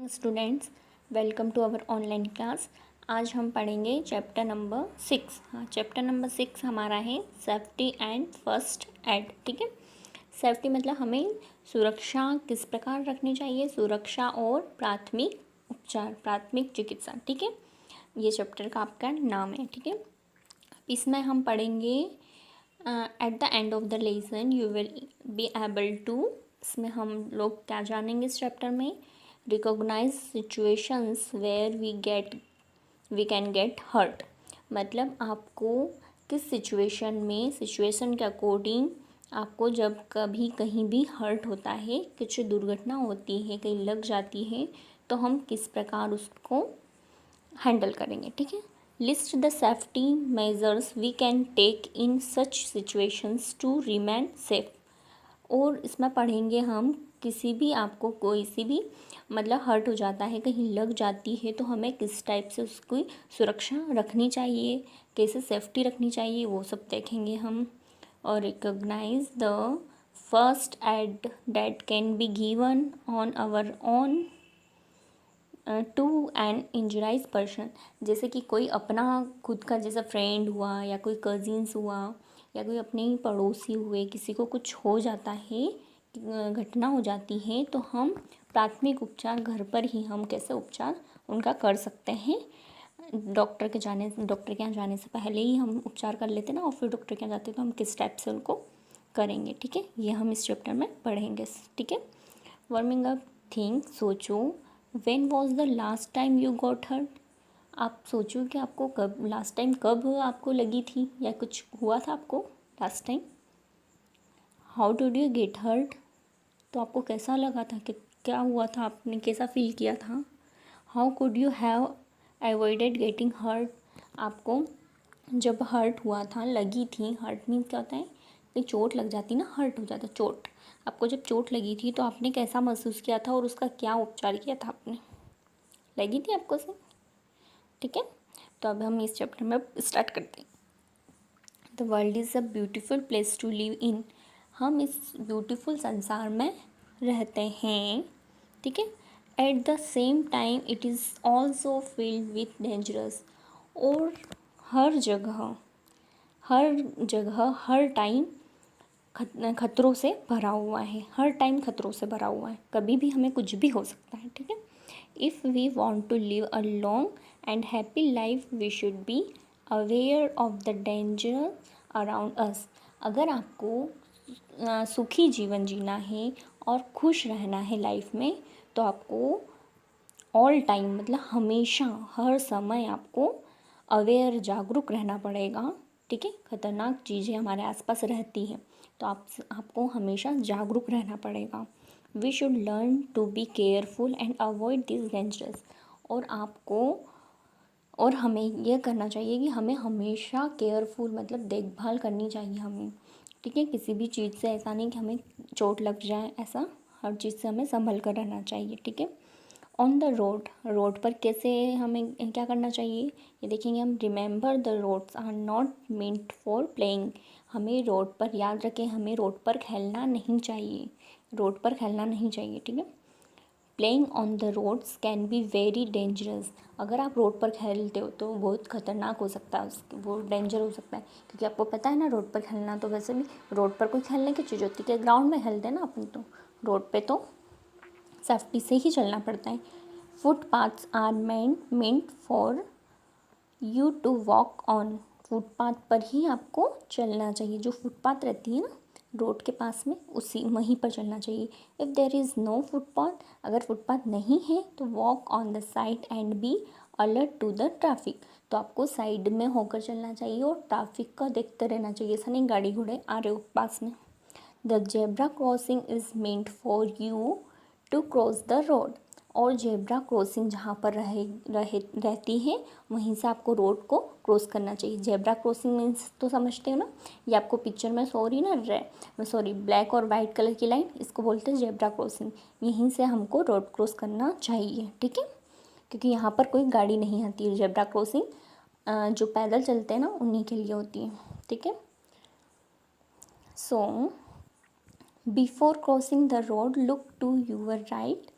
Students, welcome to our online class. आज हम पढ़ेंगे चैप्टर नंबर 6। हाँ, चैप्टर नंबर 6 हमारा है सेफ्टी एंड फर्स्ट एड। ठीक है, सेफ्टी मतलब हमें सुरक्षा किस प्रकार रखनी चाहिए, सुरक्षा और प्राथमिक उपचार, प्राथमिक चिकित्सा। ठीक है, ये चैप्टर का आपका नाम है। ठीक है, इसमें हम पढ़ेंगे at the end of the lesson you will be able to. इसमें हम लोग क्या जानेंगे इस चैप्टर में, recognise situations where we can get hurt. मतलब आपको किस सिचुएशन में, सिचुएशन के अकॉर्डिंग आपको जब कभी कहीं भी हर्ट होता है, कुछ दुर्घटना होती है, कहीं लग जाती है, तो हम किस प्रकार उसको हैंडल करेंगे। ठीक है, list the safety measures we can take in such situations to remain safe. और इसमें पढ़ेंगे हम किसी भी, आपको कोई सी भी मतलब हर्ट हो जाता है, कहीं लग जाती है, तो हमें किस टाइप से उसकी सुरक्षा रखनी चाहिए, कैसे सेफ्टी रखनी चाहिए, वो सब देखेंगे हम। और recognise the first aid that can be given on our own to an injured person. जैसे कि कोई अपना खुद का जैसा फ्रेंड हुआ, या कोई कजिन्स हुआ, या कोई अपने ही पड़ोसी हुए, किसी को कुछ हो जाता है, घटना हो जाती है, तो हम प्राथमिक उपचार घर पर ही हम कैसे उपचार उनका कर सकते हैं। डॉक्टर के यहाँ जाने से पहले ही हम उपचार कर लेते ना, और फिर डॉक्टर के यहाँ जाते तो हम किस टाइप से उनको करेंगे। ठीक है, ये हम इस चैप्टर में पढ़ेंगे। ठीक है, वार्मिंग अप, थिंक, सोचो, when was the last time you got hurt. आप सोचो कि आपको कब लास्ट टाइम कब आपको लगी थी, या कुछ हुआ था आपको last time. How did you get hurt, तो आपको कैसा लगा था, कि क्या हुआ था, आपने कैसा फील किया था। How could you have avoided getting hurt, आपको जब हर्ट हुआ था, लगी थी, हर्ट मीन्स क्या होता है, कि चोट लग जाती ना, हर्ट हो जाता चोट। आपको जब चोट लगी थी तो आपने कैसा महसूस किया था, और उसका क्या उपचार किया था आपने, लगी थी आपको से। ठीक है, तो अब हम इस चैप्टर में स्टार्ट करते हैं। The world is a beautiful place to live in. हम इस ब्यूटीफुल संसार में रहते हैं। ठीक है, at the same time it is also filled with dangerous. और हर जगह, हर टाइम खतरों से भरा हुआ है, हर टाइम खतरों से भरा हुआ है, कभी भी हमें कुछ भी हो सकता है। ठीक है, if we want to live a long and happy life we should be aware of the danger around us. अगर आपको सुखी जीवन जीना है और खुश रहना है लाइफ में, तो आपको ऑल टाइम मतलब हमेशा, हर समय आपको अवेयर, जागरूक रहना पड़ेगा। ठीक है, खतरनाक चीज़ें हमारे आसपास रहती हैं, तो आपको हमेशा जागरूक रहना पड़ेगा। We should learn to be careful and avoid this dangerous. और आपको, और हमें यह करना चाहिए कि हमें हमेशा केयरफुल मतलब देखभाल करनी चाहिए हमें। ठीक है, किसी भी चीज़ से ऐसा नहीं कि हमें चोट लग जाए, ऐसा हर चीज़ से हमें संभल कर रहना चाहिए। ठीक है, ऑन द रोड, रोड पर कैसे हमें क्या करना चाहिए, ये देखेंगे हम। Remember the roads are not meant for playing. हमें रोड पर, याद रखें, हमें रोड पर खेलना नहीं चाहिए, रोड पर खेलना नहीं चाहिए। ठीक है, playing on the roads can be very dangerous. अगर आप रोड पर खेलते हो तो बहुत ख़तरनाक हो सकता है, वो डेंजर हो सकता है, क्योंकि आपको पता है ना, रोड पर खेलना तो वैसे भी, रोड पर कोई खेलने की चीज़ होती है, ग्राउंड में खेलते हैं ना अपन, तो रोड पे तो सेफ्टी से ही चलना पड़ता है। Footpaths are meant for you to walk on. Footpath पर ही आपको चलना चाहिए, जो फुटपाथ रहती है ना रोड के पास में, उसी वहीं पर चलना चाहिए। If there is no footpath, अगर फुटपाथ नहीं है, तो walk on the side and be alert to the traffic. तो आपको साइड में होकर चलना चाहिए और ट्रैफिक का देखते रहना चाहिए, ऐसा नहीं गाड़ी घोड़े आ रहे हो पास में। The zebra crossing is meant for you to cross the road. और जेब्रा क्रॉसिंग जहाँ पर रहती है, वहीं से आपको रोड को क्रॉस करना चाहिए। जेब्रा क्रॉसिंग मीन्स तो समझते हो ना, ये आपको पिक्चर में सॉरी ब्लैक और वाइट कलर की लाइन, इसको बोलते हैं जेब्रा क्रॉसिंग। यहीं से हमको रोड क्रॉस करना चाहिए। ठीक है, क्योंकि यहाँ पर कोई गाड़ी नहीं आती है। जेब्रा क्रॉसिंग जो पैदल चलते हैं ना, उन्हीं के लिए होती है। ठीक है, so before crossing the road look to your right.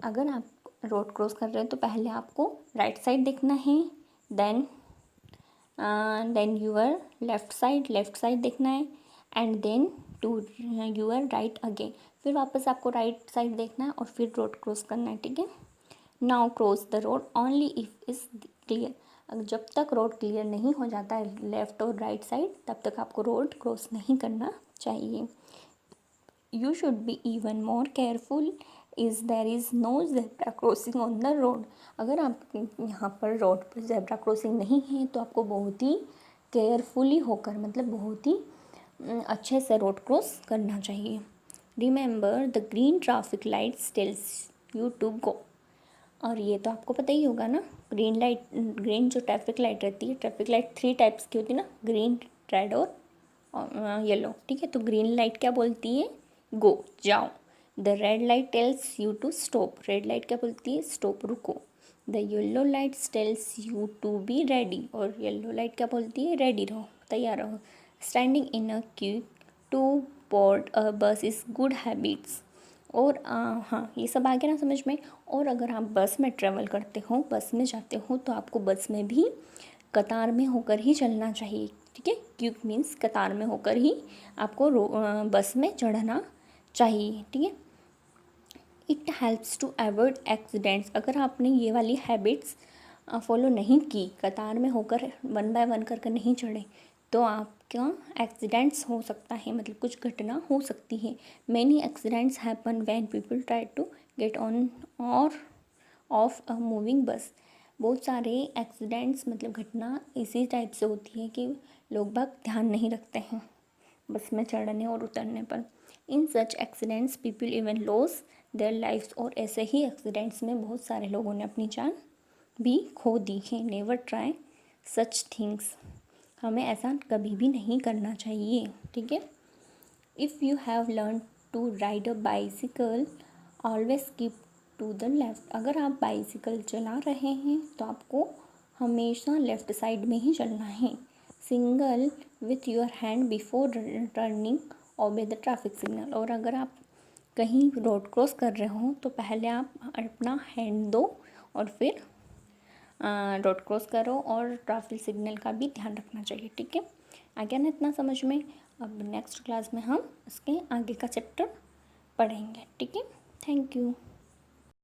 अगर आप रोड क्रॉस कर रहे हैं तो पहले आपको राइट साइड देखना है, देन यूअर लेफ़्ट साइड देखना है, and then to your right again, फिर वापस आपको राइट साइड देखना है और फिर रोड क्रॉस करना है, ठीक है। Now cross the road only if is clear, जब तक रोड क्लियर नहीं हो जाता है लेफ़्ट और राइट साइड तब तक आपको रोड क्रॉस नहीं करना चाहिए। You should be even more careful is there is no zebra crossing on the road। अगर आप यहाँ पर रोड पर zebra crossing नहीं है तो आपको बहुत ही केयरफुली होकर मतलब बहुत ही अच्छे से रोड क्रॉस करना चाहिए। Remember the green traffic lights tells you to go, और ये तो आपको पता ही होगा ना, ग्रीन जो ट्रैफिक लाइट रहती है, ट्रैफिक लाइट 3 टाइप्स की होती है ना, ग्रीन, रेड और येलो, ठीक है। तो ग्रीन लाइट क्या बोलती है, गो, जाओ। The red light tells you to stop, red light क्या बोलती है, स्टॉप, रुको। The yellow light tells you to be ready, और येलो लाइट क्या बोलती है, रेडी रहो, तैयार रहो। Standing in a queue to board a bus is good habits, और हाँ ये सब आ गया ना समझ में। और अगर आप बस में ट्रेवल करते हो, बस में जाते हो, तो आपको बस में भी कतार में होकर ही चलना चाहिए, ठीक है। क्यू मीन्स कतार में होकर ही आपको बस में चढ़ना चाहिए, ठीक है। It helps to avoid accidents, अगर आपने ये वाली हैबिट्स फॉलो नहीं की, कतार में होकर 1 बाय 1 करके नहीं चढ़े, तो आपका एक्सीडेंट्स हो सकता है, मतलब कुछ घटना हो सकती है। Many accidents happen when people try to get on or off a moving bus, बहुत सारे एक्सीडेंट्स मतलब घटना इसी टाइप से होती है कि लोग बाग ध्यान नहीं रखते हैं बस में चढ़ने और उतरने पर। In such accidents people even loss their lives, और ऐसे ही एक्सीडेंट्स में बहुत सारे लोगों ने अपनी जान भी खो दी है। नेवर ट्राई सच थिंग्स, हमें ऐसा कभी भी नहीं करना चाहिए, ठीक है। If you have learn to ride a bicycle always keep to the left, अगर आप बाइसिकल चला रहे हैं तो आपको हमेशा लेफ़्ट साइड में ही चलना है। Single with your hand before turning obey the traffic signal, और अगर आप कहीं रोड क्रॉस कर रहे हो तो पहले आप अपना हैंड दो और फिर रोड क्रॉस करो, और ट्रैफिक सिग्नल का भी ध्यान रखना चाहिए, ठीक है। आ गया ना इतना समझ में। अब नेक्स्ट क्लास में हम इसके आगे का चैप्टर पढ़ेंगे, ठीक है। Thank you.